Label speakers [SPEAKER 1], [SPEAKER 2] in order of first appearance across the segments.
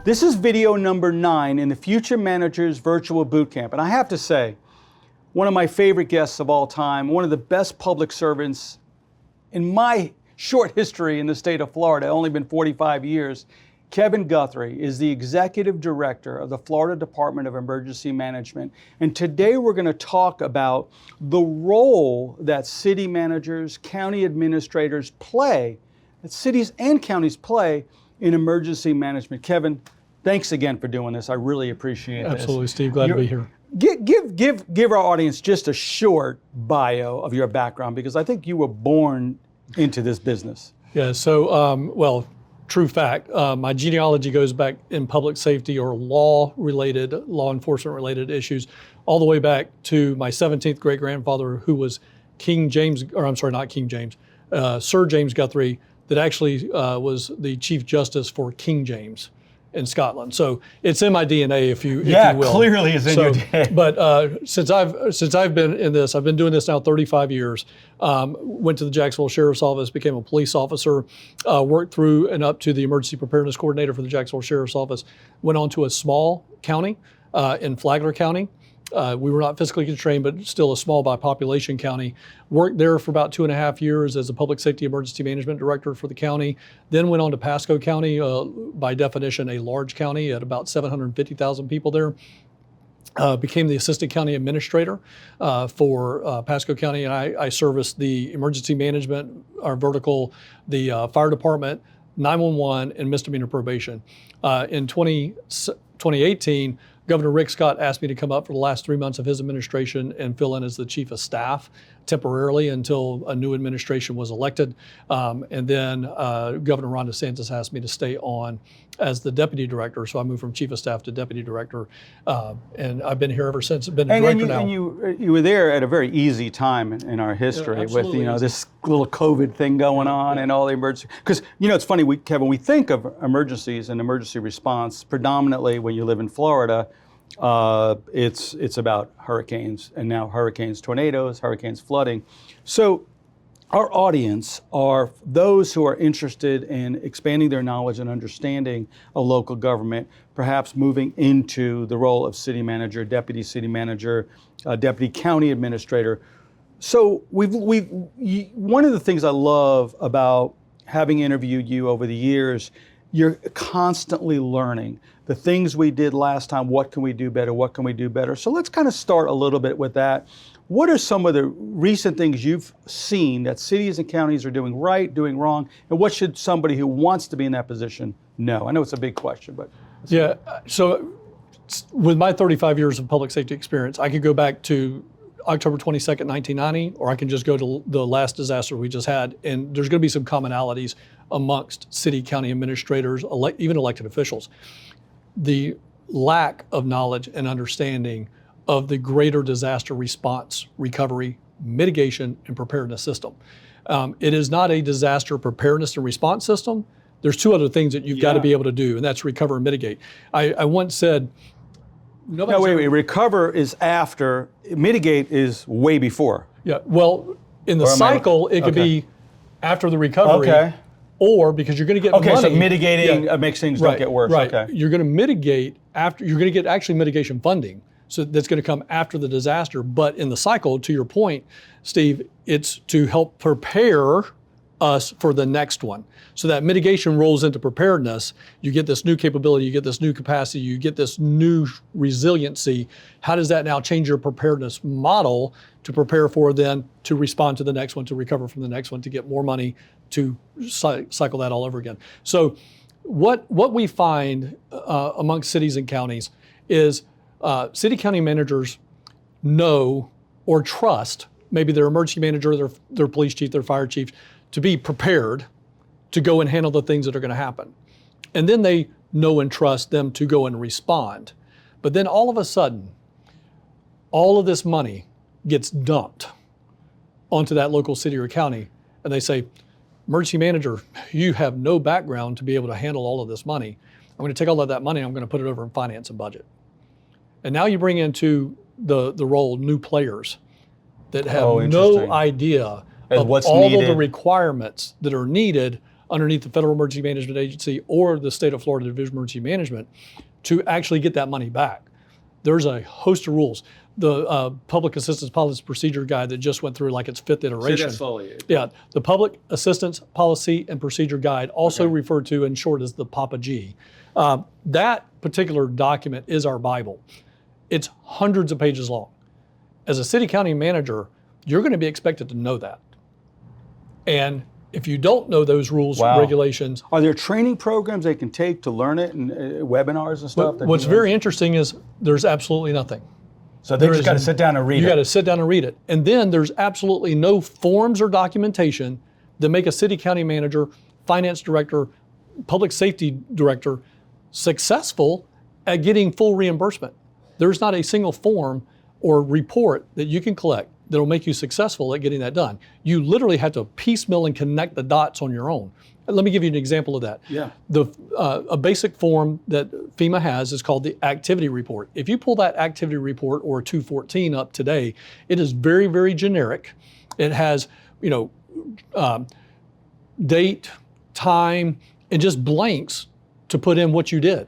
[SPEAKER 1] This is video number 9 in the Future Managers Virtual Bootcamp. And I have to say, one of my favorite guests of all time, one of the best public servants in my short history in the state of Florida, only been 45 years, Kevin Guthrie is the Executive Director of the Florida Department of Emergency Management. And today we're going to talk about the role that city managers, county administrators play, that cities and counties play in emergency management. Kevin, thanks again for doing this. I really appreciate this.
[SPEAKER 2] Absolutely, Steve. Glad to be here.
[SPEAKER 1] Give our audience just a short bio of your background, because I think you were born into this business.
[SPEAKER 2] Yeah, so, true fact, my genealogy goes back in public safety or law enforcement related issues, all the way back to my 17th great grandfather, who was Sir James Guthrie, that actually was the Chief Justice for King James in Scotland. So it's in my DNA, if you will.
[SPEAKER 1] Clearly it's in your DNA.
[SPEAKER 2] But since I've been in this, I've been doing this now 35 years. Went to the Jacksonville Sheriff's Office, became a police officer, worked through and up to the Emergency Preparedness Coordinator for the Jacksonville Sheriff's Office. Went on to a small county in Flagler County. We were not fiscally constrained, but still a small by population county. Worked there for about 2.5 years as a public safety emergency management director for the county. Then went on to Pasco County, by definition, a large county at about 750,000 people there. Became the assistant county administrator for Pasco County, and I serviced the emergency management, our vertical, the fire department, 911, and misdemeanor probation. In 2018, Governor Rick Scott asked me to come up for the last 3 months of his administration and fill in as the chief of staff temporarily until a new administration was elected. And then Governor Ron DeSantis asked me to stay on as the deputy director. So I moved from chief of staff to deputy director. And I've been here ever since. I've been a director now.
[SPEAKER 1] And you were there at a very easy time in our history with this little COVID thing going on and all the emergency. Because it's funny, Kevin, we think of emergencies and emergency response predominantly when you live in Florida. It's about hurricanes, and now hurricanes, tornadoes, hurricanes, flooding. So our audience are those who are interested in expanding their knowledge and understanding a local government, perhaps moving into the role of city manager, deputy city manager, deputy county administrator. So one of the things I love about having interviewed you over the years, you're constantly learning. The things we did last time, what can we do better? What can we do better? So let's kind of start a little bit with that. What are some of the recent things you've seen that cities and counties are doing right, doing wrong, and what should somebody who wants to be in that position know? I know it's a big question, but.
[SPEAKER 2] Yeah, so with my 35 years of public safety experience, I could go back to October 22nd, 1990, or I can just go to the last disaster we just had, and there's going to be some commonalities amongst city, county administrators, even elected officials. The lack of knowledge and understanding of the greater disaster response, recovery, mitigation, and preparedness system. It is not a disaster preparedness and response system. There's 2 other things that you've got to be able to do, and that's recover and mitigate. I once said,
[SPEAKER 1] wait. Recover is after, mitigate is way before.
[SPEAKER 2] Yeah, well, in the cycle, it could be after the recovery, or because you're going to get money.
[SPEAKER 1] So mitigating makes things don't get worse.
[SPEAKER 2] Right.
[SPEAKER 1] Okay.
[SPEAKER 2] You're going to mitigate after, you're going to get actually mitigation funding. So that's going to come after the disaster. But in the cycle, to your point, Steve, it's to help prepare us for the next one. So that mitigation rolls into preparedness. You get this new capability, you get this new capacity, you get this new resiliency. How does that now change your preparedness model to prepare for then to respond to the next one, to recover from the next one, to get more money, to cycle that all over again? So what we find amongst cities and counties is city county managers know or trust maybe their emergency manager, their police chief, their fire chief, to be prepared to go and handle the things that are going to happen. And then they know and trust them to go and respond. But then all of a sudden, all of this money gets dumped onto that local city or county, and they say, emergency manager, you have no background to be able to handle all of this money. I'm going to take all of that money and I'm going to put it over in finance and budget. And now you bring into the role new players that have no idea of all of the requirements that are needed underneath the Federal Emergency Management Agency or the State of Florida Division of Emergency Management to actually get that money back. There's a host of rules. The Public Assistance Policy Procedure Guide that just went through like its 5th iteration.
[SPEAKER 1] Say that slowly.
[SPEAKER 2] Yeah, the Public Assistance Policy and Procedure Guide, also referred to in short as the Papa G. That particular document is our Bible. It's hundreds of pages long. As a city county manager, you're going to be expected to know that. And if you don't know those rules and regulations.
[SPEAKER 1] Are there training programs they can take to learn it and webinars and stuff?
[SPEAKER 2] What's very interesting is there's absolutely nothing.
[SPEAKER 1] So they just got to sit down and read it.
[SPEAKER 2] You got to sit down and read it. And then there's absolutely no forms or documentation that make a city county manager, finance director, public safety director successful at getting full reimbursement. There's not a single form or report that you can collect that will make you successful at getting that done. You literally have to piecemeal and connect the dots on your own. Let me give you an example of that.
[SPEAKER 1] Yeah.
[SPEAKER 2] A basic form that FEMA has is called the activity report. If you pull that activity report or 214 up today, it is very, very generic. It has, date, time, and just blanks to put in what you did.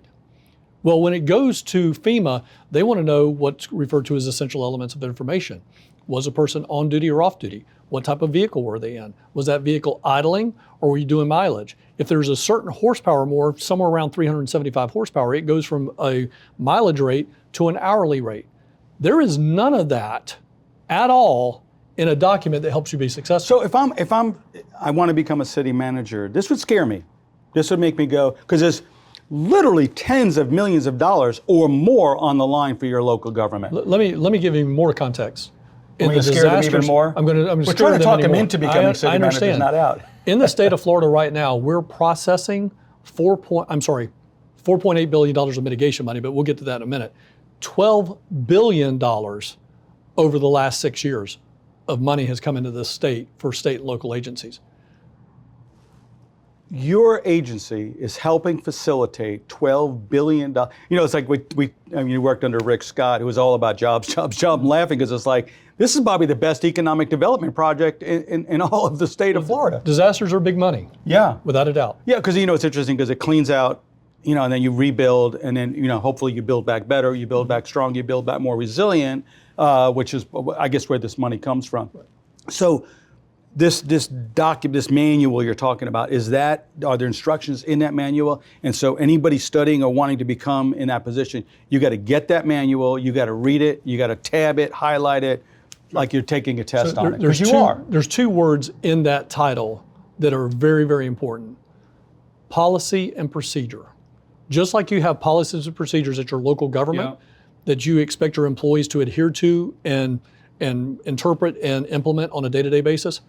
[SPEAKER 2] Well, when it goes to FEMA, they want to know what's referred to as essential elements of information. Was a person on duty or off duty? What type of vehicle were they in? Was that vehicle idling or were you doing mileage? If there's a certain horsepower more, somewhere around 375 horsepower, it goes from a mileage rate to an hourly rate. There is none of that at all in a document that helps you be successful.
[SPEAKER 1] So if I want to become a city manager, this would scare me. This would make me go, because there's literally tens of millions of dollars or more on the line for your local government.
[SPEAKER 2] Let me give you more context.
[SPEAKER 1] In the scare them even more?
[SPEAKER 2] We're
[SPEAKER 1] trying to talk them into becoming city managers, not out.
[SPEAKER 2] In the state of Florida right now, we're processing $4.8 billion of mitigation money, but we'll get to that in a minute. $12 billion over the last 6 years of money has come into this state for state and local agencies. Your
[SPEAKER 1] agency is helping facilitate $12 billion. It's like you worked under Rick Scott, who was all about jobs. I'm laughing because it's like, this is probably the best economic development project in all of the state of Florida.
[SPEAKER 2] Disasters are big money.
[SPEAKER 1] Yeah.
[SPEAKER 2] Without a doubt.
[SPEAKER 1] Yeah, because it's interesting because it cleans out, and then you rebuild, and then, hopefully you build back better, you build back strong, you build back more resilient, which is, I guess, where this money comes from. Right. So this manual you're talking about, are there instructions in that manual? And so anybody studying or wanting to become in that position, you got to get that manual, you got to read it, you got to tab it, highlight it, like you're taking a test on it.
[SPEAKER 2] There's two words in that title that are very, very important. Policy and procedure. Just like you have policies and procedures at your local government that you expect your employees to adhere to and interpret and implement on a day-to-day basis,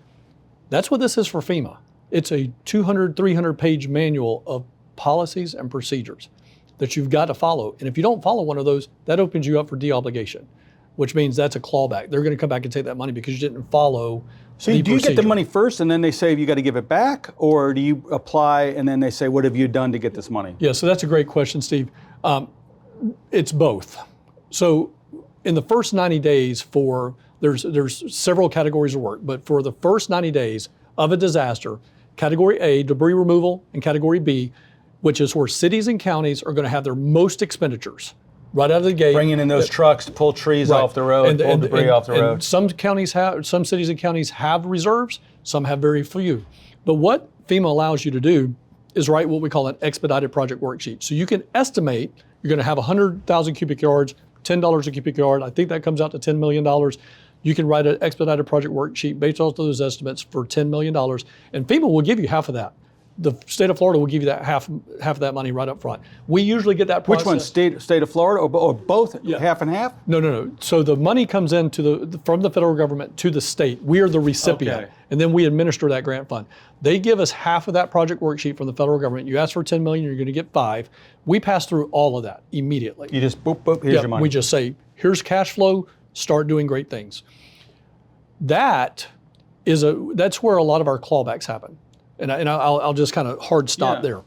[SPEAKER 2] that's what this is for FEMA. It's a 200, 300-page manual of policies and procedures that you've got to follow. And if you don't follow one of those, that opens you up for deobligation, which means that's a clawback. They're going to come back and take that money because you didn't follow
[SPEAKER 1] So do you get the money first and then they say you got to give it back? Or do you apply and then they say, what have you done to get this money?
[SPEAKER 2] Yeah, so that's a great question, Steve. It's both. So in the first 90 days there's several categories of work, but for the first 90 days of a disaster, Category A, debris removal, and Category B, which is where cities and counties are going to have their most expenditures right out of the gate.
[SPEAKER 1] Bringing in those trucks to pull trees off the road, pull debris off the road.
[SPEAKER 2] Some cities and counties have reserves, some have very few. But what FEMA allows you to do is write what we call an expedited project worksheet. So you can estimate you're going to have 100,000 cubic yards, $10 a cubic yard. I think that comes out to $10 million. You can write an expedited project worksheet based off those estimates for $10 million, and FEMA will give you half of that. The state of Florida will give you that half of that money right up front. We usually get that process.
[SPEAKER 1] Which one, state of Florida or both, half and half?
[SPEAKER 2] No. So the money comes in from the federal government to the state. We are the recipient, and then we administer that grant fund. They give us half of that project worksheet from the federal government. You ask for $10 million, you're going to get $5 million. We pass through all of that immediately.
[SPEAKER 1] You just boop, here's your money.
[SPEAKER 2] We just say, here's cash flow, start doing great things. That's where a lot of our clawbacks happen. And I'll just kind of hard stop there.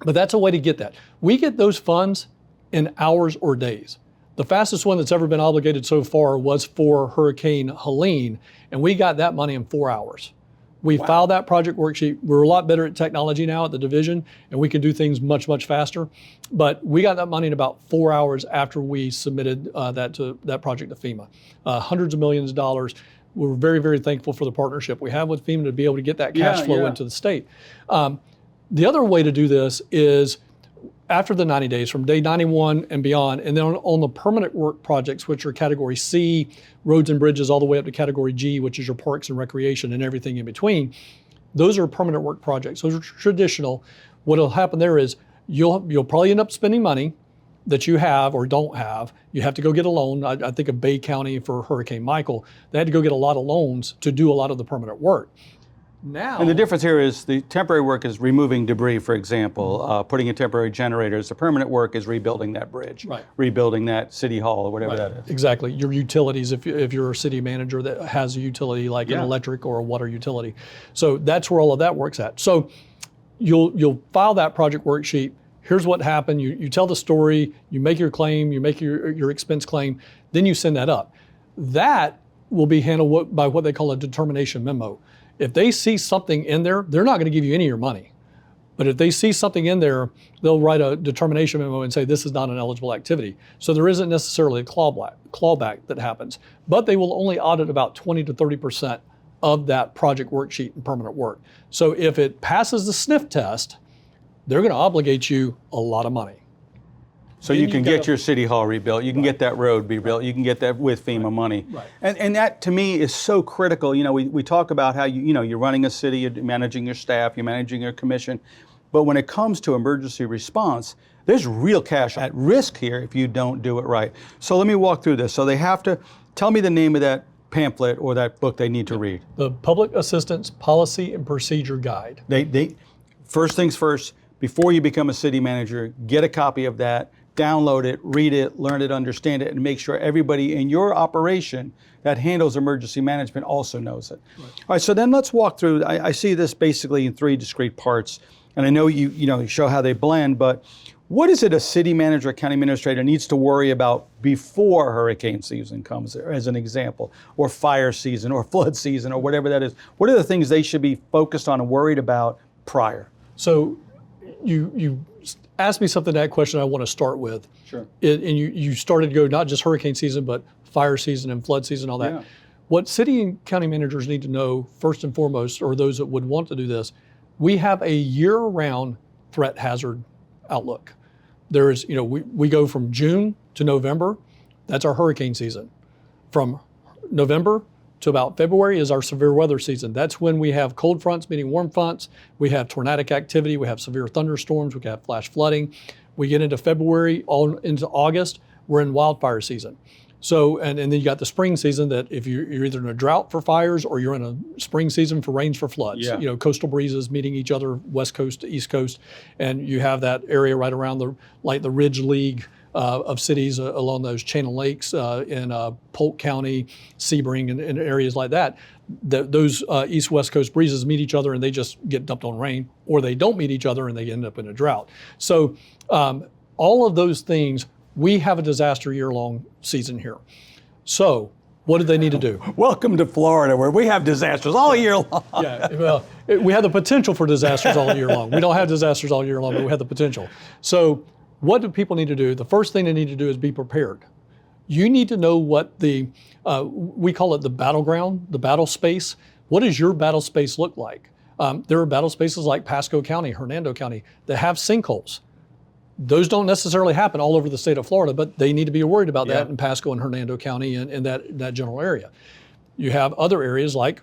[SPEAKER 2] But that's a way to get that. We get those funds in hours or days. The fastest one that's ever been obligated so far was for Hurricane Helene, and we got that money in 4 hours. We filed that project worksheet. We're a lot better at technology now at the division, and we can do things much, much faster. But we got that money in about 4 hours after we submitted that project to FEMA. Hundreds of millions of dollars. We're very, very thankful for the partnership we have with FEMA to be able to get that cash flow into the state. The other way to do this is after the 90 days, from day 91 and beyond, and then on the permanent work projects, which are category C, roads and bridges, all the way up to category G, which is your parks and recreation and everything in between, those are permanent work projects. Those are traditional. What will happen there is you'll probably end up spending money that you have or don't have. You have to go get a loan. I think of Bay County for Hurricane Michael. They had to go get a lot of loans to do a lot of the permanent work. Now,
[SPEAKER 1] and the difference here is the temporary work is removing debris, for example, putting in temporary generators. The permanent work is rebuilding that bridge, rebuilding that city hall or whatever that is.
[SPEAKER 2] Exactly. Your utilities, if you're a city manager that has a utility like an electric or a water utility. So that's where all of that works at. So you'll file that project worksheet. Here's what happened. You tell the story, you make your claim, you make your expense claim, then you send that up. That will be handled by what they call a determination memo. If they see something in there, they're not going to give you any of your money. But if they see something in there, they'll write a determination memo and say this is not an eligible activity. So there isn't necessarily a clawback that happens. But they will only audit about 20 to 30% of that project worksheet and permanent work. So if it passes the sniff test, they're going to obligate you a lot of money.
[SPEAKER 1] So you can get your city hall rebuilt, you can get that road rebuilt, you can get that with FEMA money. And that to me is so critical. You know, we talk about how you're running a city, you're managing your staff, you're managing your commission. But when it comes to emergency response, there's real cash at risk here if you don't do it right. So let me walk through this. So they have to tell me the name of that pamphlet or that book they need to read.
[SPEAKER 2] The Public Assistance Policy and Procedure Guide.
[SPEAKER 1] They first things first, before you become a city manager, get a copy of that. Download it, read it, learn it, understand it, and make sure everybody in your operation that handles emergency management also knows it. All right, so then let's walk through. I see this basically in 3 discrete parts, and I know you show how they blend, but what is it a city manager, a county administrator needs to worry about before hurricane season comes, as an example, or fire season, or flood season, or whatever that is? What are the things they should be focused on and worried about prior?
[SPEAKER 2] So you ask me something, that question I want to start with.
[SPEAKER 1] Sure.
[SPEAKER 2] And you started to go not just hurricane season, but fire season and flood season, all that. Yeah. What city and county managers need to know, first and foremost, or those that would want to do this, we have a year-round threat hazard outlook. There is, we go from June to November, that's our hurricane season. From November to about February is our severe weather season. That's when we have cold fronts meeting warm fronts, we have tornadic activity, we have severe thunderstorms, we have flash flooding. We get into February, all into August, we're in wildfire season. So, and then you got the spring season that if you're either in a drought for fires or you're in a spring season for rains for floods. Yeah. Coastal breezes meeting each other, west coast to east coast, and you have that area right around the Ridge League of cities along those Channel Lakes in Polk County, Sebring, and areas like that. Those east-west coast breezes meet each other and they just get dumped on rain, or they don't meet each other and they end up in a drought. So all of those things, we have a disaster year-long season here. So what do they need to do?
[SPEAKER 1] Welcome to Florida, where we have disasters all year long.
[SPEAKER 2] Yeah, well, we have the potential for disasters all year long. We don't have disasters all year long, but we have the potential. So what do people need to do? The first thing they need to do is be prepared. You need to know what we call it the battleground, the battle space. What does your battle space look like? There are battle spaces like Pasco County, Hernando County, that have sinkholes. Those don't necessarily happen all over the state of Florida, but they need to be worried about that in Pasco and Hernando County and that general area. You have other areas like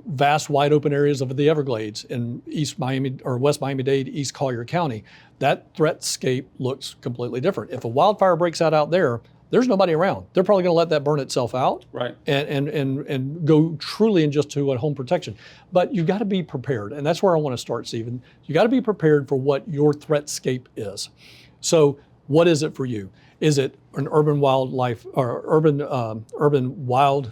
[SPEAKER 2] vast, wide open areas of the Everglades in East Miami or West Miami-Dade, East Collier County. That threatscape looks completely different. If a wildfire breaks out there, there's nobody around. They're probably going to let that burn itself out,
[SPEAKER 1] right?
[SPEAKER 2] And go truly in just to a home protection. But you've got to be prepared, and that's where I want to start, Stephen. You got to be prepared for what your threatscape is. So, what is it for you? Is it an urban wildlife or urban wildland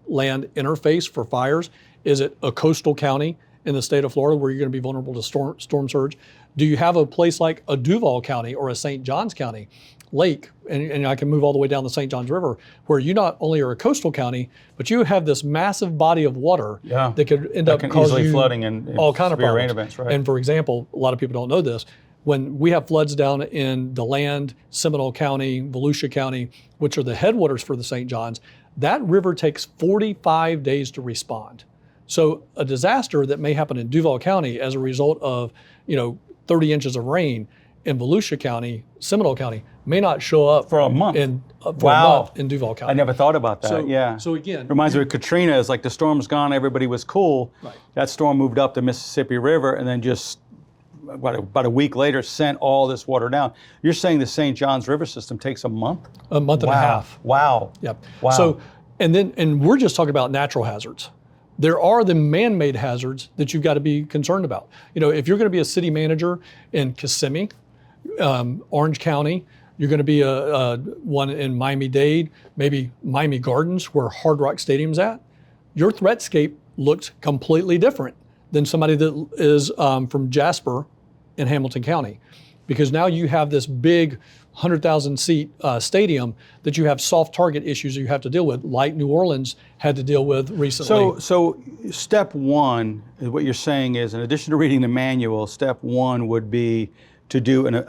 [SPEAKER 2] interface for fires? Is it a coastal county in the state of Florida where you're going to be vulnerable to storm surge? Do you have a place like a Duval County or a St. Johns County lake, and I can move all the way down the St. Johns River, where you not only are a coastal county, but you have this massive body of water that could end up causing
[SPEAKER 1] easily flooding and
[SPEAKER 2] all kind of
[SPEAKER 1] severe
[SPEAKER 2] problems.
[SPEAKER 1] rain events, right?
[SPEAKER 2] And for example, a lot of people don't know this, when we have floods down in DeLand, Seminole County, Volusia County, which are the headwaters for the St. Johns, that river takes 45 days to respond. So a disaster that may happen in Duval County as a result of 30 inches of rain in Volusia County, Seminole County, may not show up
[SPEAKER 1] for a month.
[SPEAKER 2] In Duval County.
[SPEAKER 1] I never thought about that.
[SPEAKER 2] So again,
[SPEAKER 1] reminds me of Katrina. It's like the storm's gone, everybody was cool.
[SPEAKER 2] Right.
[SPEAKER 1] That storm moved up the Mississippi River, and then just about a week later sent all this water down. You're saying the St. Johns River system takes a month?
[SPEAKER 2] A month and a half.
[SPEAKER 1] Wow.
[SPEAKER 2] Yep.
[SPEAKER 1] Wow.
[SPEAKER 2] So, and we're just talking about natural hazards. There are the man-made hazards that you've got to be concerned about. If you're going to be a city manager in Kissimmee, Orange County, you're going to be one in Miami-Dade, maybe Miami Gardens, where Hard Rock Stadium's at. Your threatscape looks completely different than somebody that is from Jasper in Hamilton County, because now you have this big 100,000 seat stadium that you have soft target issues you have to deal with, like New Orleans had to deal with recently.
[SPEAKER 1] So step one, what you're saying is, in addition to reading the manual, step one would be to do an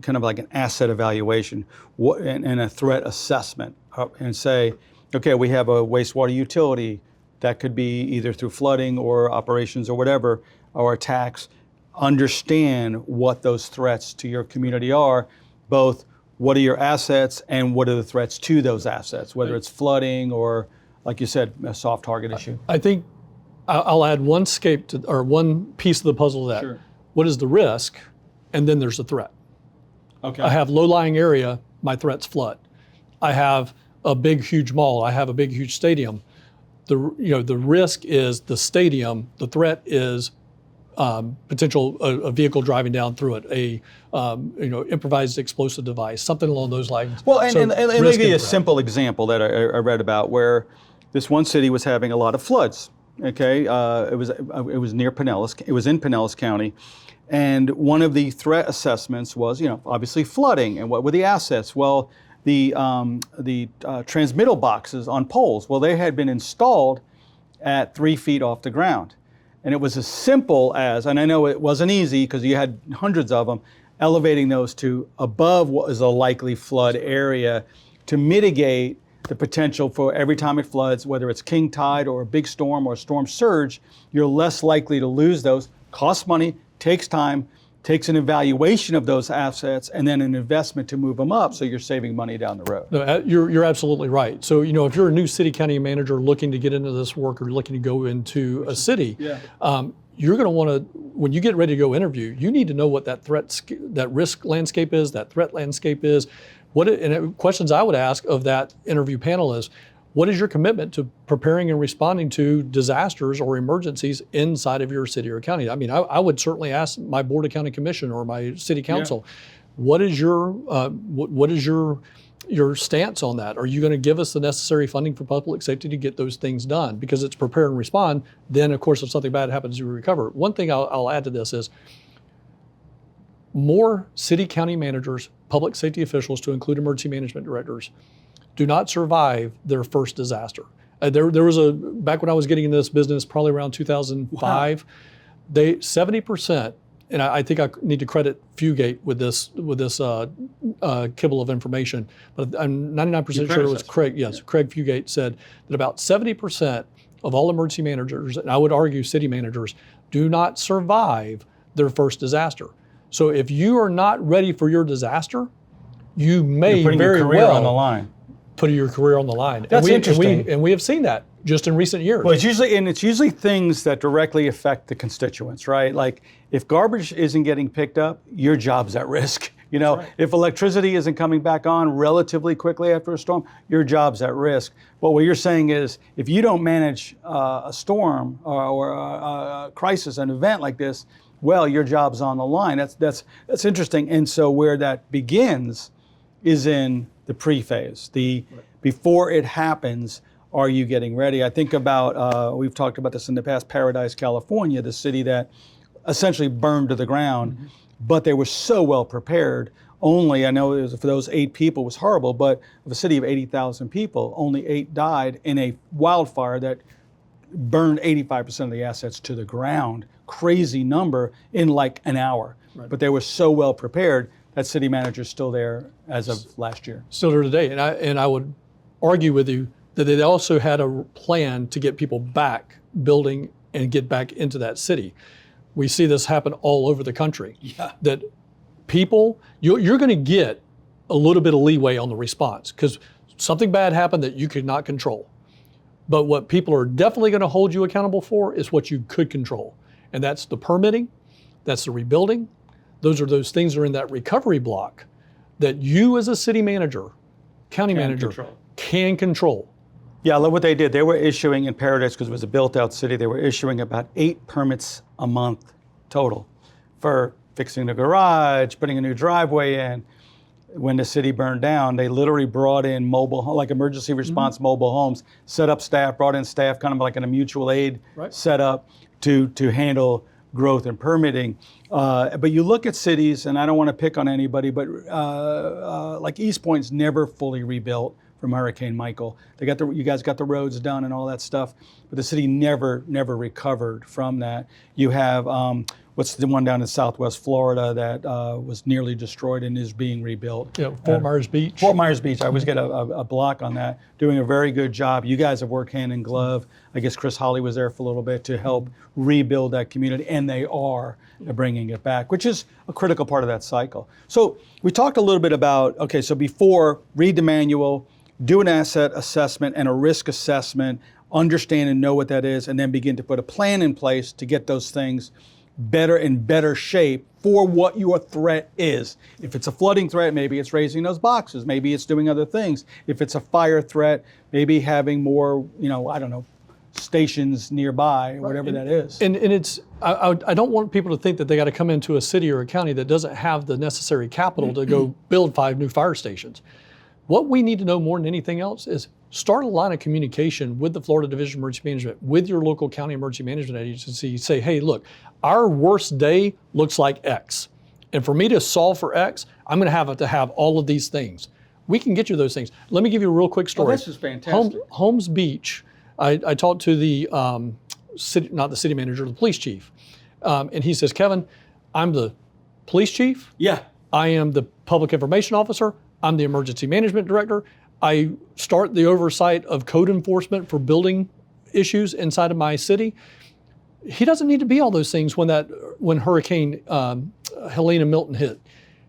[SPEAKER 1] kind of like an asset evaluation and a threat assessment, and say, okay, we have a wastewater utility that could be either through flooding or operations or whatever, or attacks. Understand what those threats to your community are, both what are your assets and what are the threats to those assets, whether it's flooding or, like you said, a soft target issue.
[SPEAKER 2] I think I'll add one piece of the puzzle to that.
[SPEAKER 1] Sure.
[SPEAKER 2] What is the risk? And then there's the threat.
[SPEAKER 1] Okay.
[SPEAKER 2] I have low-lying area, my threat's flood. I have a big, huge mall. I have a big, huge stadium. The risk is the stadium. The threat is potential a vehicle driving down through it, a improvised explosive device, something along those lines.
[SPEAKER 1] Well, and let me give you a
[SPEAKER 2] threat.
[SPEAKER 1] simple example that I read about, where this one city was having a lot of floods. Okay, it was near Pinellas. It was in Pinellas County, and one of the threat assessments was, obviously flooding, and what were the assets? Well, the transmittal boxes on poles. Well, they had been installed at 3 feet off the ground. And it was as simple as, and I know it wasn't easy because you had hundreds of them, elevating those to above what is a likely flood area to mitigate the potential for every time it floods, whether it's king tide or a big storm or a storm surge, you're less likely to lose those. Costs money, takes time, takes an evaluation of those assets, and then an investment to move them up, so you're saving money down the road.
[SPEAKER 2] No, you're absolutely right. So, if you're a new city county manager looking to get into this work or looking to go into a city, you're going to want to, when you get ready to go interview, you need to know what that that risk landscape is, that threat landscape is. Questions I would ask of that interview panel is, what is your commitment to preparing and responding to disasters or emergencies inside of your city or county? I mean, I would certainly ask my Board of County Commission or my city council, what is your stance on that? Are you going to give us the necessary funding for public safety to get those things done? Because it's prepare and respond. Then, of course, if something bad happens, you recover. One thing I'll add to this is more city county managers, public safety officials, to include emergency management directors, do not survive their first disaster. There was back when I was getting into this business, probably around 2005, 70%, and I think I need to credit Fugate with this kibble of information, but I'm 99% sure it was Craig. Yes, Craig Fugate said that about 70% of all emergency managers, and I would argue city managers, do not survive their first disaster. So if you are not ready for your disaster, you may
[SPEAKER 1] You're putting
[SPEAKER 2] very
[SPEAKER 1] your career
[SPEAKER 2] well
[SPEAKER 1] on the line.
[SPEAKER 2] Put your career on the line.
[SPEAKER 1] That's interesting.
[SPEAKER 2] And we have seen that just in recent years.
[SPEAKER 1] Well, it's usually things that directly affect the constituents, right? Like if garbage isn't getting picked up, your job's at risk. Right. If electricity isn't coming back on relatively quickly after a storm, your job's at risk. But what you're saying is, if you don't manage a storm or a crisis, an event like this, well, your job's on the line. That's interesting. And so where that begins is in the pre-phase. Before it happens, are you getting ready? I think about, we've talked about this in the past, Paradise, California, the city that essentially burned to the ground, but they were so well prepared. only, I know it was, for those 8 people was horrible, but of a city of 80,000 people, only 8 died in a wildfire that burned 85% of the assets to the ground. Crazy number in like an hour. Right. But they were so well prepared. That city manager's still there as of last year.
[SPEAKER 2] Still there today. And I would argue with you that they also had a plan to get people back building and get back into that city. We see this happen all over the country. Yeah. That people, you're going to get a little bit of leeway on the response because something bad happened that you could not control. But what people are definitely going to hold you accountable for is what you could control. And that's the permitting, that's the rebuilding. Those are those things that are in that recovery block that you as a city manager, county manager, can control.
[SPEAKER 1] Yeah, look what they did. They were issuing in Paradise, because it was a built-out city, they were issuing about 8 permits a month total for fixing the garage, putting a new driveway in. When the city burned down, they literally brought in mobile, like emergency response mobile homes, set up staff, brought in staff, kind of like in a mutual aid setup to handle growth and permitting. But you look at cities, and I don't want to pick on anybody, but like East Point's never fully rebuilt from Hurricane Michael. You guys got the roads done and all that stuff, but the city never recovered from that. You have what's the one down in Southwest Florida that was nearly destroyed and is being rebuilt?
[SPEAKER 2] Yeah, Fort Myers Beach.
[SPEAKER 1] Fort Myers Beach. I always get a block on that. Doing a very good job. You guys have worked hand in glove. I guess Chris Holly was there for a little bit to help rebuild that community, and they are bringing it back, which is a critical part of that cycle. So we talked a little bit about, okay, so before, read the manual, do an asset assessment and a risk assessment, understand and know what that is, and then begin to put a plan in place to get those things better in better shape for what your threat is. If it's a flooding threat, maybe it's raising those boxes, maybe it's doing other things. If it's a fire threat, maybe having more, I don't know, stations nearby, whatever that is.
[SPEAKER 2] And it's, I don't want people to think that they got to come into a city or a county that doesn't have the necessary capital to go build 5 new fire stations. What we need to know more than anything else is start a line of communication with the Florida Division of Emergency Management, with your local county emergency management agency. Say, hey, look, our worst day looks like X. And for me to solve for X, I'm going to have all of these things. We can get you those things. Let me give you a real quick story.
[SPEAKER 1] Oh, this is fantastic.
[SPEAKER 2] Holmes Beach, I talked to the city, not the city manager, the police chief. And he says, Kevin, I'm the police chief.
[SPEAKER 1] Yeah.
[SPEAKER 2] I am the public information officer. I'm the emergency management director. I start the oversight of code enforcement for building issues inside of my city. He doesn't need to be all those things when Hurricane Helene and Milton hit.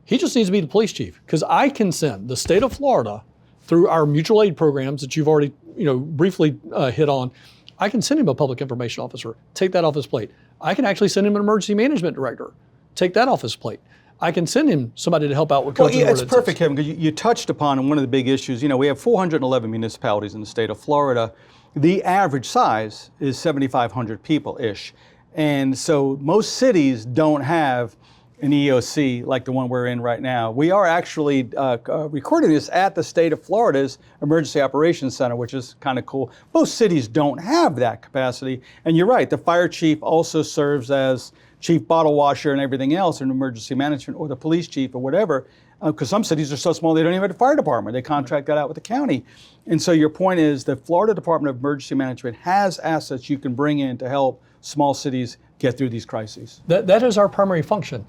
[SPEAKER 2] He just needs to be the police chief, because I can send the state of Florida through our mutual aid programs that you've already briefly hit on. I can send him a public information officer, take that off his plate. I can actually send him an emergency management director, take that off his plate. I can send him somebody to help out with codes and ordinances.
[SPEAKER 1] It's perfect, Kevin, because you touched upon one of the big issues. We have 411 municipalities in the state of Florida. The average size is 7,500 people-ish. And so most cities don't have an EOC like the one we're in right now. We are actually recording this at the state of Florida's Emergency Operations Center, which is kind of cool. Most cities don't have that capacity. And you're right, the fire chief also serves as chief bottle washer and everything else in emergency management, or the police chief or whatever, because some cities are so small they don't even have a fire department. They contract that out with the county. And so your point is the Florida Department of Emergency Management has assets you can bring in to help small cities get through these crises.
[SPEAKER 2] That is our primary function.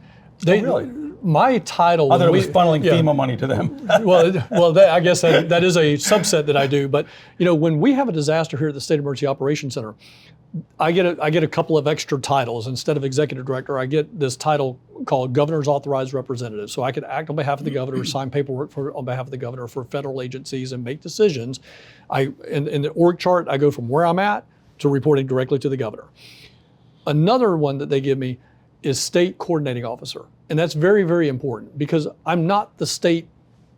[SPEAKER 1] Really?
[SPEAKER 2] My title...
[SPEAKER 1] I thought it was funneling FEMA money to them.
[SPEAKER 2] I guess that is a subset that I do. But when we have a disaster here at the State Emergency Operations Center, I get a couple of extra titles. Instead of executive director, I get this title called Governor's Authorized Representative. So I can act on behalf of the governor, sign paperwork on behalf of the governor for federal agencies and make decisions. In the org chart, I go from where I'm at to reporting directly to the governor. Another one that they give me is State Coordinating Officer. And that's very, very important, because I'm not the state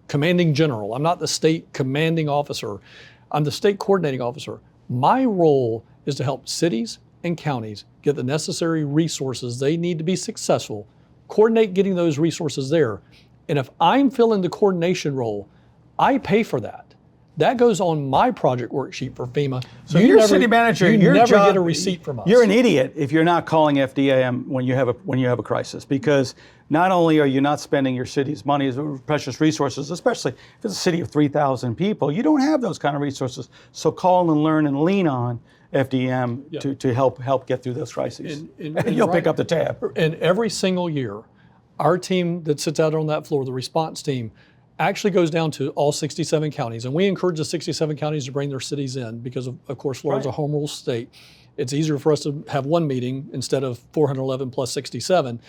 [SPEAKER 2] commanding general. I'm not the state commanding officer. I'm the State Coordinating Officer. My role is to help cities and counties get the necessary resources they need to be successful, coordinate getting those resources there. And if I'm filling the coordination role, I pay for that. That goes on my project worksheet for FEMA.
[SPEAKER 1] So you're a city manager.
[SPEAKER 2] You
[SPEAKER 1] your
[SPEAKER 2] never
[SPEAKER 1] job,
[SPEAKER 2] get a receipt from us.
[SPEAKER 1] You're an idiot if you're not calling FDAM when you have a crisis, because not only are you not spending your city's money as precious resources, especially if it's a city of 3,000 people, you don't have those kind of resources. So call and learn and lean on FDM to help get through those crises. And you'll pick up the tab.
[SPEAKER 2] And every single year, our team that sits out on that floor, the response team, actually goes down to all 67 counties. And we encourage the 67 counties to bring their cities in because, of course, Florida's a home rule state. It's easier for us to have one meeting instead of 411 plus 67.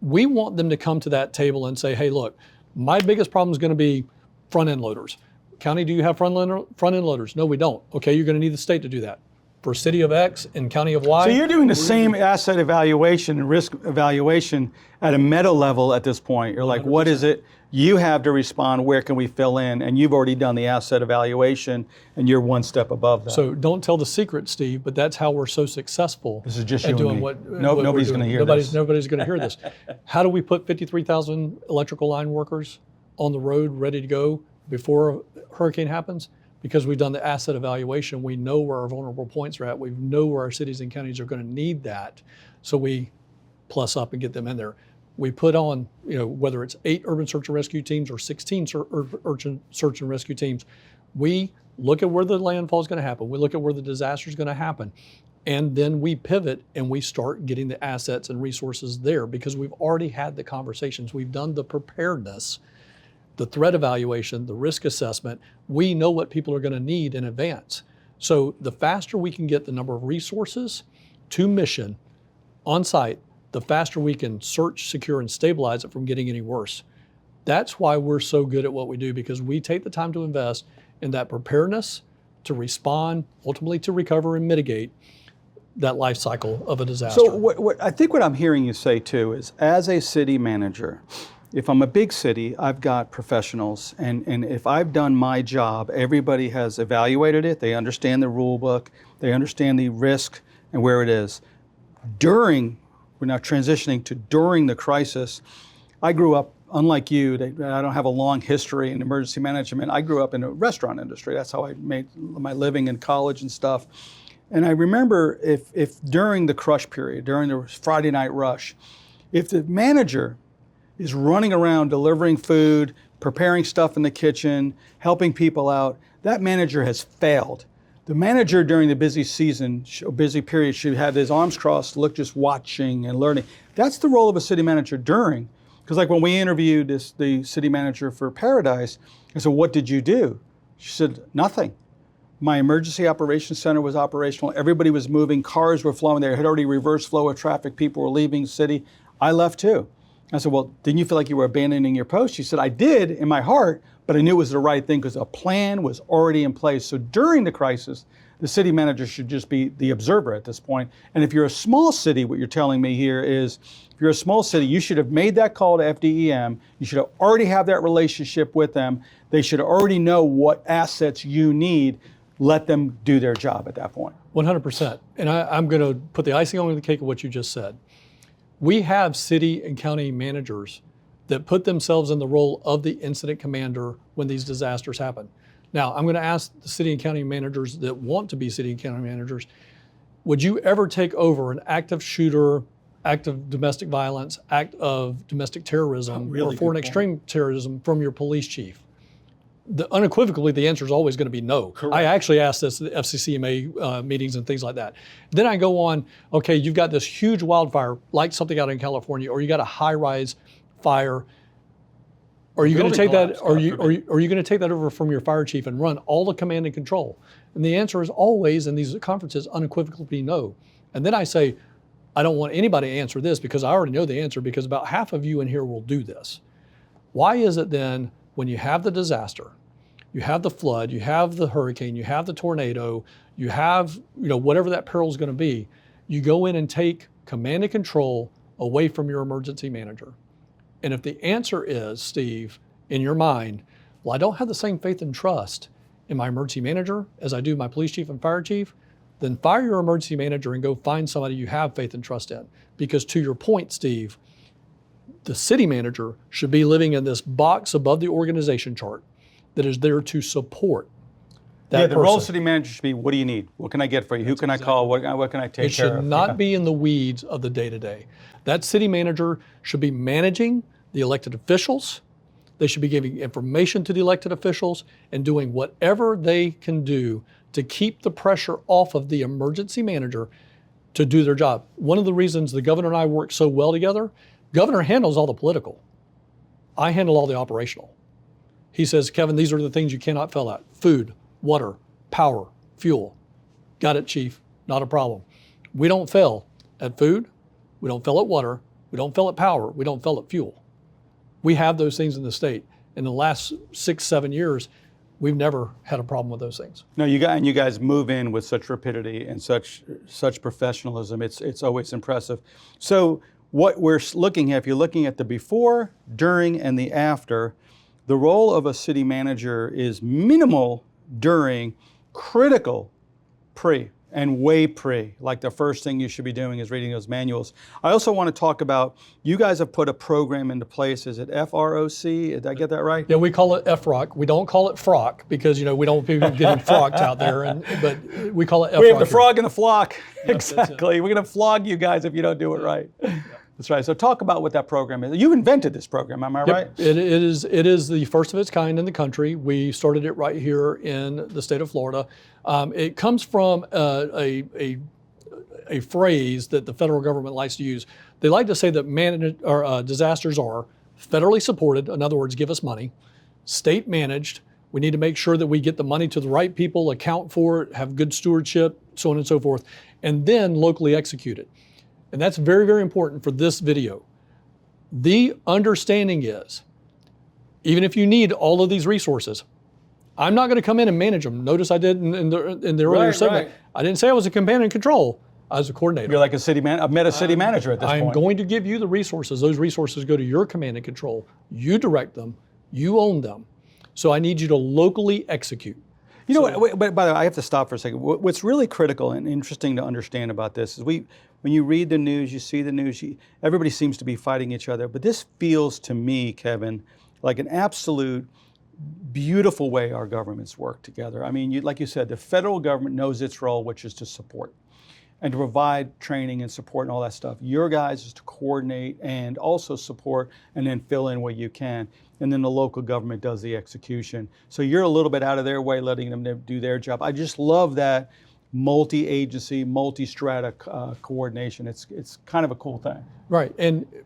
[SPEAKER 2] We want them to come to that table and say, hey, look, my biggest problem is going to be front-end loaders. County, do you have front-end loaders? No, we don't. Okay, you're going to need the state to do that. For city of X and county of Y.
[SPEAKER 1] So you're doing the same asset evaluation and risk evaluation at a meta level at this point. You're like, 100%. What is it you have to respond? Where can we fill in? And you've already done the asset evaluation, and you're one step above that.
[SPEAKER 2] So don't tell the secret, Steve, but that's how we're so successful.
[SPEAKER 1] This is just you
[SPEAKER 2] doing
[SPEAKER 1] and me. Nobody's going to hear this.
[SPEAKER 2] Nobody's going to hear this. How do we put 53,000 electrical line workers on the road ready to go before a hurricane happens? Because we've done the asset evaluation, we know where our vulnerable points are at. We know where our cities and counties are going to need that. So we plus up and get them in there. We put on, whether it's 8 urban search and rescue teams or 16 urban search and rescue teams, we look at where the landfall is going to happen. We look at where the disaster is going to happen. And then we pivot and we start getting the assets and resources there because we've already had the conversations. We've done the preparedness, the threat evaluation, the risk assessment. We know what people are going to need in advance. So the faster we can get the number of resources to mission on site, the faster we can search, secure, and stabilize it from getting any worse. That's why we're so good at what we do, because we take the time to invest in that preparedness to respond, ultimately to recover and mitigate that life cycle of a disaster.
[SPEAKER 1] So what I think what I'm hearing you say too is, as a city manager, if I'm a big city, I've got professionals, and if I've done my job, everybody has evaluated it, they understand the rule book, they understand the risk and where it is. We're now transitioning to during the crisis. I grew up, unlike you, I don't have a long history in emergency management. I grew up in a restaurant industry. That's how I made my living in college and stuff. And I remember if during the crush period, during the Friday night rush, if the manager is running around delivering food, preparing stuff in the kitchen, helping people out, that manager has failed. The manager during the busy season, busy period, should have his arms crossed, look, just watching and learning. That's the role of a city manager during. Because like when we interviewed the city manager for Paradise, I said, what did you do? She said, nothing. My emergency operations center was operational. Everybody was moving. Cars were flowing. There had already reverse flow of traffic. People were leaving the city. I left too. I said, well, didn't you feel like you were abandoning your post? She said, I did in my heart, but I knew it was the right thing because a plan was already in place. So during the crisis, the city manager should just be the observer at this point. And if you're a small city, what you're telling me here is, if you're a small city, you should have made that call to FDEM. You should have already have that relationship with them. They should already know what assets you need. Let them do their job at that point.
[SPEAKER 2] 100%. And I'm going to put the icing on the cake of what you just said. We have city and county managers that put themselves in the role of the incident commander when these disasters happen. Now, I'm going to ask the city and county managers that want to be city and county managers, would you ever take over an active shooter, act of domestic violence, act of domestic terrorism, or foreign extreme terrorism from your police chief? Unequivocally, the answer is always going to be no. Correct. I actually asked this at the FCCMA meetings and things like that. Then I go on, okay, you've got this huge wildfire, like something out in California, or you got a high-rise fire. Are you going to take that? Are you going to take that over from your fire chief and run all the command and control? And the answer is always in these conferences unequivocally no. And then I say, I don't want anybody to answer this because I already know the answer, because about half of you in here will do this. Why is it then, when you have the disaster, you have the flood, you have the hurricane, you have the tornado, you have whatever that peril is going to be, you go in and take command and control away from your emergency manager? And if the answer is, Steve, in your mind, well, I don't have the same faith and trust in my emergency manager as I do my police chief and fire chief, then fire your emergency manager and go find somebody you have faith and trust in. Because to your point, Steve, the city manager should be living in this box above the organization chart. that is there to support that
[SPEAKER 1] Yeah, the role of
[SPEAKER 2] person.
[SPEAKER 1] city manager should be, what do you need? What can I get for you? Who can I call? What can I take
[SPEAKER 2] It
[SPEAKER 1] care
[SPEAKER 2] should
[SPEAKER 1] of?
[SPEAKER 2] not be in the weeds of the day-to-day. That city manager should be managing the elected officials. They should be giving information to the elected officials and doing whatever they can do to keep the pressure off of the emergency manager to do their job. One of the reasons the governor and I work so well together, governor handles all the political. I handle all the operational. He says, Kevin, these are the things you cannot fail at: food, water, power, fuel. Got it, chief, not a problem. We don't fail at food, we don't fail at water, we don't fail at power, we don't fail at fuel. We have those things in the state. In the last 6-7 years, we've never had a problem with those things.
[SPEAKER 1] No, you guys move in with such rapidity and such professionalism. It's always impressive. So what we're looking at, if you're looking at the before, during, and the after, the role of a city manager is minimal during, critical pre, and way pre. Like the first thing you should be doing is reading those manuals. I also want to talk about, you guys have put a program into place. Is it FROC? Did I get that right?
[SPEAKER 2] Yeah, we call it FROC. We don't call it FROC because, we don't want people getting frocked out there, but we call it FROC.
[SPEAKER 1] We have the frog in the flock.
[SPEAKER 2] Yep,
[SPEAKER 1] exactly. We're going to flog you guys if you don't do it right. That's right. So talk about what that program is. You invented this program, am I right?
[SPEAKER 2] It is the first of its kind in the country. We started it right here in the state of Florida. It comes from a phrase that the federal government likes to use. They like to say that disasters are federally supported, in other words, give us money, state managed. We need to make sure that we get the money to the right people, account for it, have good stewardship, so on and so forth, and then locally executed. And that's very, very important for this video. The understanding is, even if you need all of these resources, I'm not going to come in and manage them. Notice I did in the earlier segment. Right. I didn't say I was a command and control. I was a coordinator.
[SPEAKER 1] You're like a meta city manager at this point.
[SPEAKER 2] I'm going to give you the resources. Those resources go to your command and control. You direct them. You own them. So I need you to locally execute.
[SPEAKER 1] But by the way, I have to stop for a second. What's really critical and interesting to understand about this is when you read the news, you see the news, everybody seems to be fighting each other. But this feels to me, Kevin, like an absolute beautiful way our governments work together. I mean, like you said, the federal government knows its role, which is to support and to provide training and support and all that stuff. Your guys is to coordinate and also support and then fill in where you can. And then the local government does the execution. So you're a little bit out of their way, letting them do their job. I just love that multi-agency, multi-strata coordination. It's kind of a cool thing.
[SPEAKER 2] Right,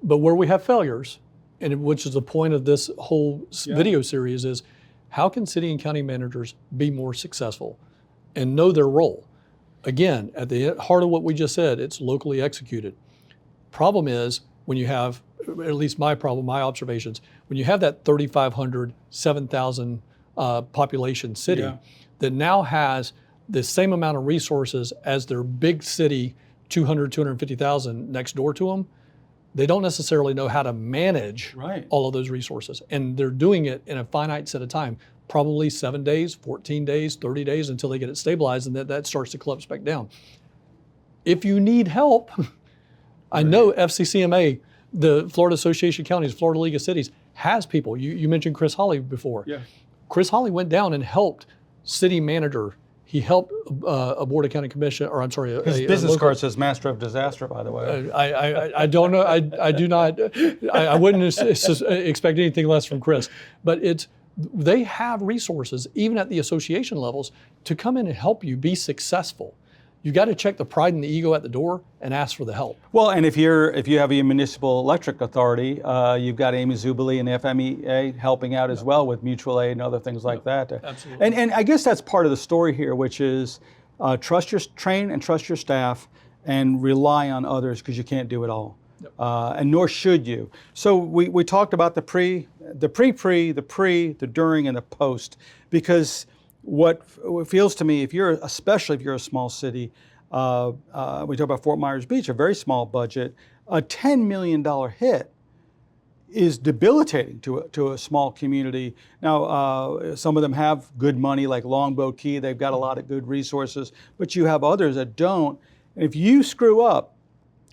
[SPEAKER 2] but where we have failures, and which is the point of this whole video series, is how can city and county managers be more successful and know their role? Again, at the heart of what we just said, it's locally executed. Problem is, when you have, at least my observations, when you have that 3,500, 7,000 population city that now has the same amount of resources as their big city, 200, 250,000 next door to them, they don't necessarily know how to manage all of those resources. And they're doing it in a finite set of time, probably 7 days, 14 days, 30 days until they get it stabilized, and that starts to collapse back down. If you need help, I know FCCMA, the Florida Association of Counties, Florida League of Cities, has people. You mentioned Chris Hawley before. Yeah. Chris Hawley went down and helped city manager. He helped a Board of County Commission, or I'm sorry,
[SPEAKER 1] his business card says Master of Disaster, by the way.
[SPEAKER 2] I don't know. I do not. I wouldn't expect anything less from Chris. But they have resources, even at the association levels, to come in and help you be successful. You got to check the pride and the ego at the door and ask for the help.
[SPEAKER 1] Well, and if you have a municipal electric authority, you've got Amy Zuberly and the FMEA helping out as well with mutual aid and other things like that.
[SPEAKER 2] Absolutely.
[SPEAKER 1] And I guess that's part of the story here, which is train and trust your staff and rely on others, because you can't do it all. Yep. And nor should you. So we talked about the pre, the during, and the post, because what feels to me, especially if you're a small city, we talk about Fort Myers Beach, a very small budget, a $10 million hit is debilitating to a small community. Now, some of them have good money, like Longboat Key, they've got a lot of good resources, but you have others that don't. And if you screw up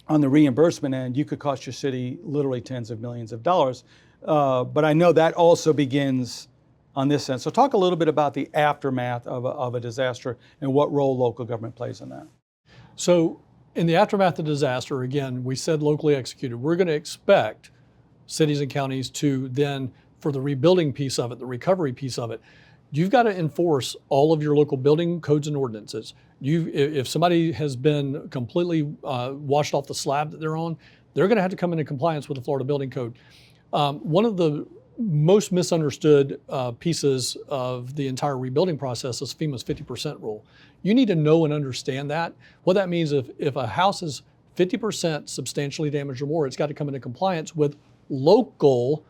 [SPEAKER 1] on the reimbursement end, you could cost your city literally tens of millions of dollars. But I know that also begins on this end. So talk a little bit about the aftermath of a disaster and what role local government plays in that.
[SPEAKER 2] So in the aftermath of disaster, again, we said locally executed. We're going to expect cities and counties to then, for the rebuilding piece of it, the recovery piece of it, you've got to enforce all of your local building codes and ordinances. If somebody has been completely washed off the slab that they're on, they're going to have to come into compliance with the Florida Building Code. One of the most misunderstood pieces of the entire rebuilding process is FEMA's 50% rule. You need to know and understand that. What that means, if a house is 50% substantially damaged or more, it's got to come into compliance with local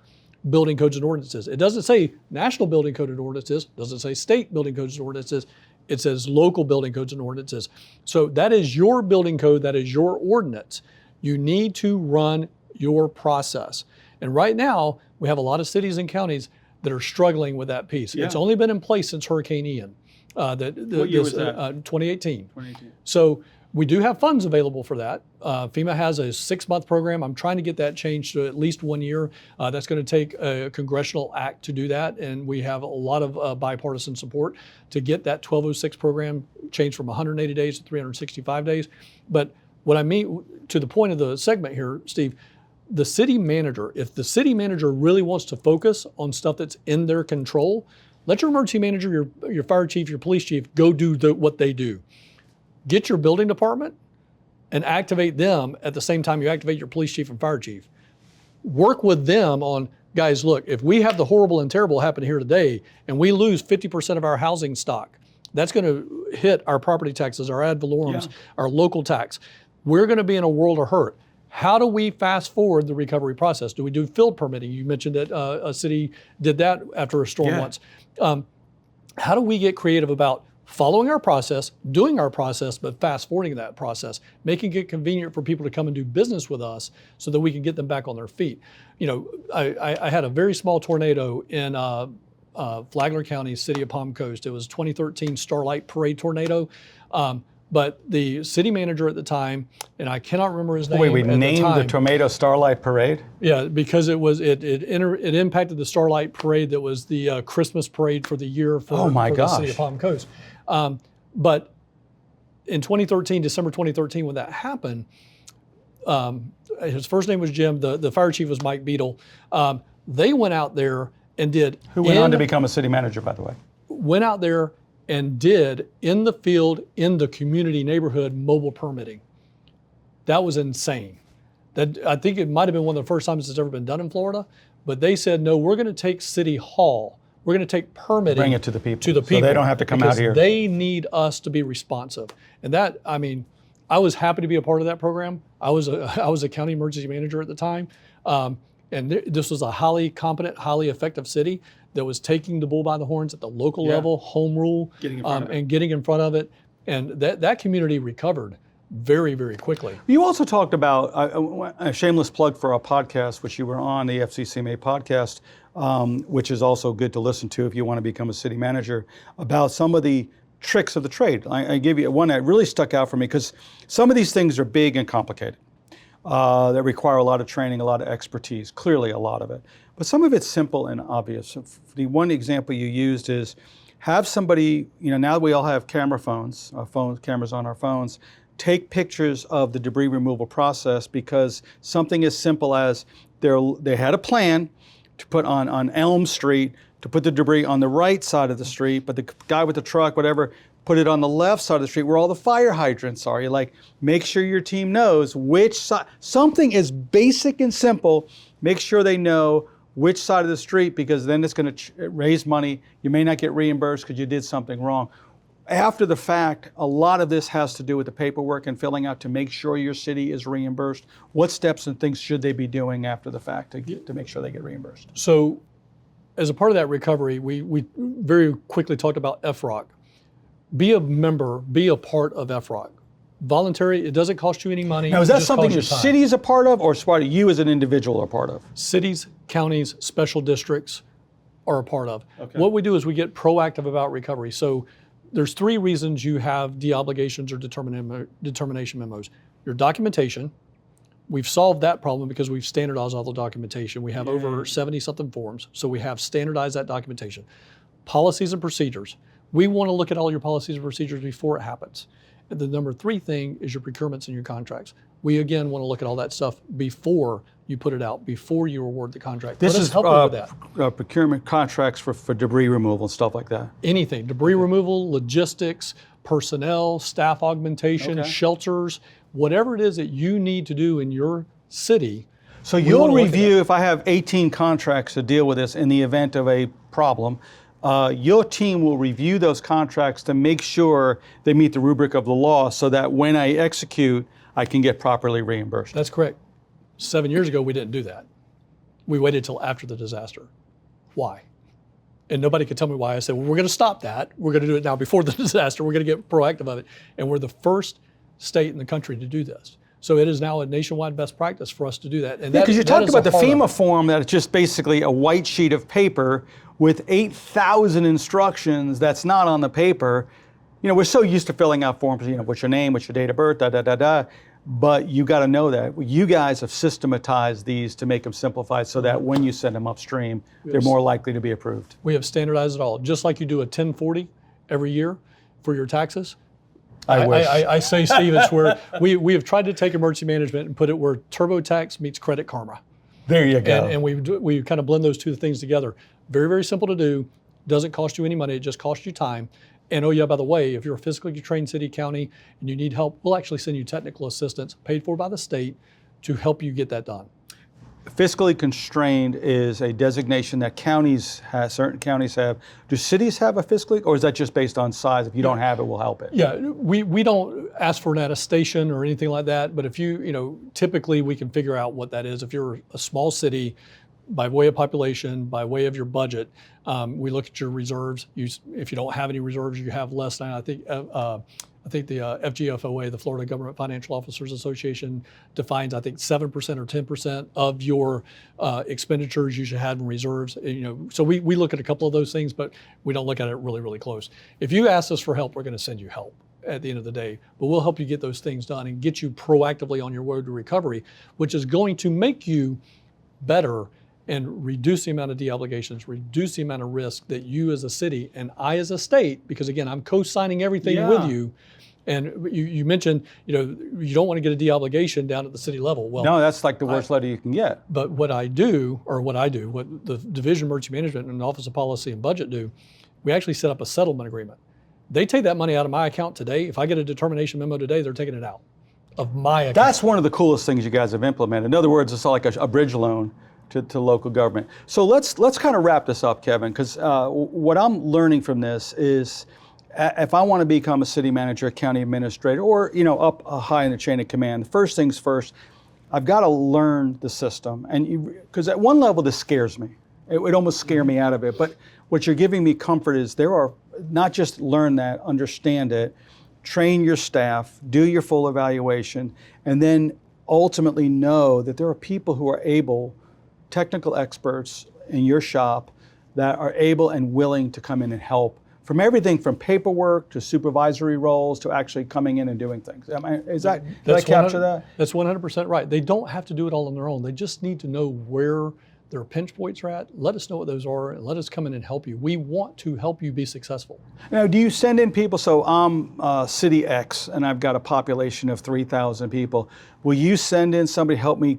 [SPEAKER 2] building codes and ordinances. It doesn't say national building code and ordinances, doesn't say state building codes and ordinances, it says local building codes and ordinances. So that is your building code, that is your ordinance. You need to run your process. And right now, we have a lot of cities and counties that are struggling with that piece. Yeah. It's only been in place since Hurricane Ian.
[SPEAKER 1] What year was that?
[SPEAKER 2] 2018. So we do have funds available for that. FEMA has a 6-month program. I'm trying to get that changed to at least 1 year. That's going to take a congressional act to do that, and we have a lot of bipartisan support to get that 1206 program changed from 180 days to 365 days. But what I mean, to the point of the segment here, Steve, the city manager, if the city manager really wants to focus on stuff that's in their control, let your emergency manager, your fire chief, your police chief go do what they do. Get your building department and activate them at the same time you activate your police chief and fire chief. Work with them on, guys, look, if we have the horrible and terrible happen here today and we lose 50% of our housing stock, that's going to hit our property taxes, our ad valorem, our local tax. We're going to be in a world of hurt. How do we fast forward the recovery process? Do we do field permitting? You mentioned that a city did that after a storm once. How do we get creative about following our process, doing our process, but fast forwarding that process, making it convenient for people to come and do business with us so that we can get them back on their feet? You know, I had a very small tornado in Flagler County, city of Palm Coast. It was 2013 Starlight Parade tornado. But the city manager at the time, and I cannot remember his name.
[SPEAKER 1] Wait, we named the tornado Starlight Parade?
[SPEAKER 2] Yeah, because it impacted the Starlight Parade that was the Christmas parade for the year for the city of Palm Coast. But in 2013, December 2013, when that happened, his first name was Jim, the fire chief was Mike Beadle. They went out there and did.
[SPEAKER 1] Who went on to become a city manager, by the way.
[SPEAKER 2] Went out there and did in the field, in the community neighborhood, mobile permitting. That was insane. I think it might have been one of the first times it's ever been done in Florida, but they said, no, we're going to take City Hall. We're going to take permitting.
[SPEAKER 1] Bring it to the people.
[SPEAKER 2] So
[SPEAKER 1] they don't have to come out here.
[SPEAKER 2] They need us to be responsive. And that, I mean, I was happy to be a part of that program. I was a county emergency manager at the time. And this was a highly competent, highly effective city that was taking the bull by the horns at the local level, home rule, and getting in front of it. And that community recovered very, very quickly.
[SPEAKER 1] You also talked about, a shameless plug for our podcast, which you were on, the FCCMA podcast, which is also good to listen to if you want to become a city manager, about some of the tricks of the trade. I gave you one that really stuck out for me because some of these things are big and complicated. That require a lot of training, a lot of expertise, clearly a lot of it. But some of it's simple and obvious. The one example you used is have somebody, now that we all have cameras on our phones, take pictures of the debris removal process, because something as simple as they had a plan to put on Elm Street to put the debris on the right side of the street, but the guy with the truck, whatever, put it on the left side of the street where all the fire hydrants are. You're like, make sure your team knows which side. Something as basic and simple, make sure they know which side of the street, because then it's going to raise money. You may not get reimbursed because you did something wrong. After the fact, a lot of this has to do with the paperwork and filling out to make sure your city is reimbursed. What steps and things should they be doing after the fact to make sure they get reimbursed?
[SPEAKER 2] So as a part of that recovery, we very quickly talked about FROC. Be a member, be a part of FROC. Voluntary, it doesn't cost you any money.
[SPEAKER 1] Now, is that something your city is a part of, or you as an individual are a part of?
[SPEAKER 2] Cities, counties, special districts are a part of.
[SPEAKER 1] Okay.
[SPEAKER 2] What we do is we get proactive about recovery. So there's 3 reasons you have deobligations or determination memos. Your documentation, we've solved that problem because we've standardized all the documentation. We have over 70-something forms, so we have standardized that documentation. Policies and procedures. We want to look at all your policies and procedures before it happens. And the number 3 thing is your procurements and your contracts. We again want to look at all that stuff before you put it out, before you award the contract.
[SPEAKER 1] This is
[SPEAKER 2] help you with that.
[SPEAKER 1] Procurement contracts for debris removal and stuff like that.
[SPEAKER 2] Anything, debris removal, logistics, personnel, staff augmentation, shelters, whatever it is that you need to do in your city.
[SPEAKER 1] So you'll review, if I have 18 contracts to deal with this in the event of a problem, your team will review those contracts to make sure they meet the rubric of the law so that when I execute, I can get properly reimbursed.
[SPEAKER 2] That's correct. 7 years ago, we didn't do that. We waited till after the disaster. Why? And nobody could tell me why. I said, well, we're going to stop that. We're going to do it now before the disaster. We're going to get proactive of it. And we're the first state in the country to do this. So it is now a nationwide best practice for us to do that. And
[SPEAKER 1] because you talked about the FEMA form that's just basically a white sheet of paper with 8,000 instructions that's not on the paper. You know, we're so used to filling out forms, you know, what's your name, what's your date of birth, But you got to know that you guys have systematized these to make them simplified so that when you send them upstream, they're more likely to be approved.
[SPEAKER 2] We have standardized it all. Just like you do a 1040 every year for your taxes.
[SPEAKER 1] I wish.
[SPEAKER 2] I say, Steve, it's where we have tried to take emergency management and put it where TurboTax meets Credit Karma.
[SPEAKER 1] There you go.
[SPEAKER 2] And we kind of blend those two things together. Very, very simple to do. Doesn't cost you any money. It just costs you time. And oh yeah, by the way, if you're a fiscally trained city, county, and you need help, we'll actually send you technical assistance paid for by the state to help you get that done.
[SPEAKER 1] Fiscally constrained is a designation that certain counties have. Do cities have a fiscally, or is that just based on size? If you don't have it, we'll help it.
[SPEAKER 2] Yeah, we don't ask for an attestation or anything like that, but if you typically we can figure out what that is. If you're a small city, by way of population, by way of your budget, we look at your reserves. If you don't have any reserves, you have less than, I think the FGFOA, the Florida Government Financial Officers Association, defines, I think, 7% or 10% of your expenditures you should have in reserves. So we look at a couple of those things, but we don't look at it really, really close. If you ask us for help, we're going to send you help at the end of the day, but we'll help you get those things done and get you proactively on your road to recovery, which is going to make you better and reduce the amount of de-obligations, reduce the amount of risk that you as a city and I as a state, because again, I'm co-signing everything with you. And you mentioned, you don't want to get a de-obligation down at the city level. Well,
[SPEAKER 1] no, that's like the worst letter you can get.
[SPEAKER 2] But what the Division of Emergency Management and the Office of Policy and Budget do, we actually set up a settlement agreement. They take that money out of my account today. If I get a determination memo today, they're taking it out of my account.
[SPEAKER 1] That's one of the coolest things you guys have implemented. In other words, it's like a bridge loan to local government. So let's kind of wrap this up, Kevin, because what I'm learning from this is if I want to become a city manager, county administrator, or up high in the chain of command, first things first, I've got to learn the system. And because at one level this scares me. It would almost scare me out of it. But what you're giving me comfort is there are not just learn that, understand it, train your staff, do your full evaluation, and then ultimately know that there are people who are able, technical experts in your shop that are able and willing to come in and help from everything from paperwork to supervisory roles to actually coming in and doing things. Did I capture that?
[SPEAKER 2] That's 100% right. They don't have to do it all on their own. They just need to know where their pinch points are at. Let us know what those are and let us come in and help you. We want to help you be successful.
[SPEAKER 1] Now, do you send in people? So I'm City X and I've got a population of 3,000 people. Will you send in somebody to help me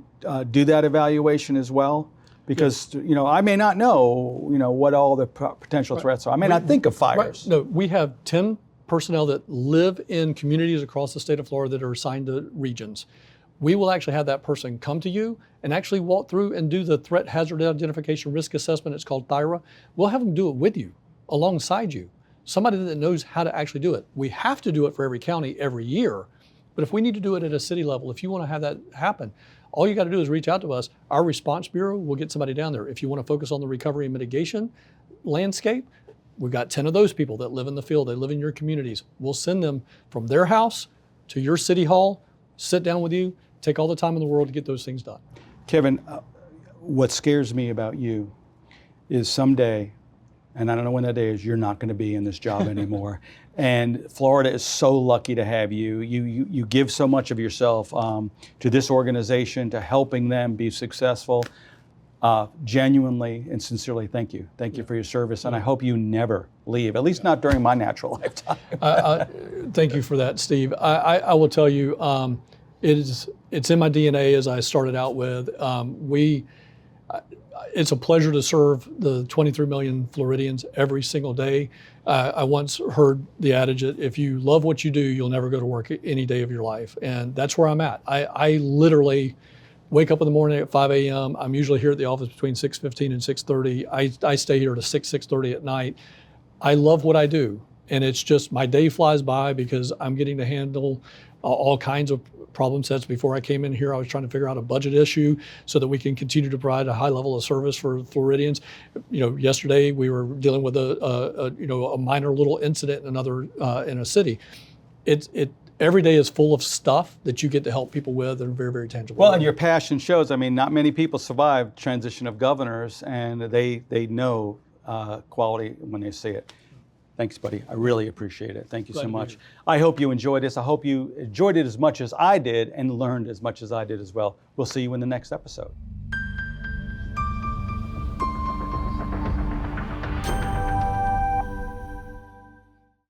[SPEAKER 1] do that evaluation as well? Because I may not know what all the potential threats are. I may not think of fires.
[SPEAKER 2] Right. No, we have 10 personnel that live in communities across the state of Florida that are assigned to regions. We will actually have that person come to you and actually walk through and do the threat hazard identification risk assessment. It's called THIRA. We'll have them do it with you, alongside you. Somebody that knows how to actually do it. We have to do it for every county every year, but if we need to do it at a city level, if you want to have that happen, all you got to do is reach out to us. Our response bureau will get somebody down there. If you want to focus on the recovery and mitigation landscape, we've got 10 of those people that live in the field. They live in your communities. We'll send them from their house to your city hall, sit down with you, take all the time in the world to get those things done.
[SPEAKER 1] Kevin, what scares me about you is someday and I don't know when that day is, you're not going to be in this job anymore. And Florida is so lucky to have you. You give so much of yourself to this organization, to helping them be successful. Genuinely and sincerely, thank you. Thank you for your service, and I hope you never leave, at least not during my natural lifetime.
[SPEAKER 2] Thank you for that, Steve. I will tell you, it's in my DNA, as I started out with. It's a pleasure to serve the 23 million Floridians every single day. I once heard the adage that if you love what you do, you'll never go to work any day of your life. And that's where I'm at. I literally wake up in the morning at 5 a.m. I'm usually here at the office between 6:15 and 6:30. I stay here to 6:30 at night. I love what I do. And it's just my day flies by because I'm getting to handle all kinds of problem sets. Before I came in here, I was trying to figure out a budget issue so that we can continue to provide a high level of service for Floridians. Yesterday we were dealing with a minor little incident in a city. Every day is full of stuff that you get to help people with in a very, very tangible way.
[SPEAKER 1] Well, and your passion shows. I mean, not many people survive transition of governors, and they know quality when they see it. Thanks, buddy. I really appreciate it. Thank you so much. I hope you enjoyed this. I hope you enjoyed it as much as I did and learned as much as I did as well. We'll see you in the next episode.